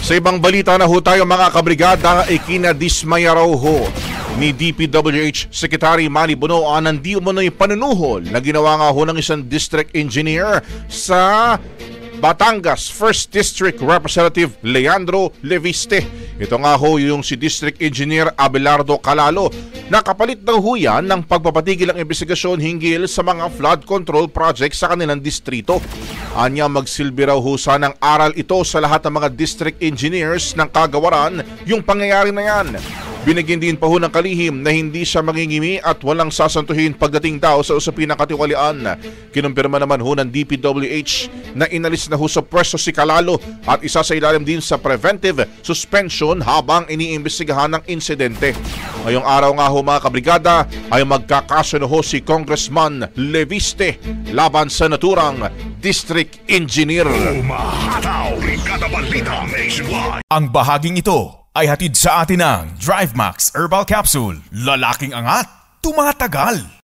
Sa ibang balita na ho tayo mga kabrigada, ikinadismaya raw ho ni DPWH Secretary Manny Bono ang hindi umano'y panunuhol na ginawa nga ho ng isang district engineer sa Batangas 1st District Representative Leandro Leviste. Ito nga ho yung si District Engineer Abelardo Calalo na kapalit ng huyan ng pagpapatigil ng investigasyon hinggil sa mga flood control projects sa kanilang distrito. Anya magsilbi raw ho sanang aral ito sa lahat ng mga district engineers ng kagawaran yung pangyayari na yan. Binigyan din pa ho ng kalihim na hindi siya mangingimi at walang sasantuhin pagdating daw sa usapin ng katiwalian. Kinumpirma naman ho ng DPWH na inalis na ho sa pwesto si Calalo at isa sa ilalim din sa preventive suspension habang iniimbestigahan ng insidente. Ngayong araw nga ho mga kabrigada ay magkakaso na ho si Congressman Leviste laban sa naturang District Engineer. Ang bahaging ito ay hatid sa atin ng DriveMax Herbal Capsule. Lalaking angat, tumatagal.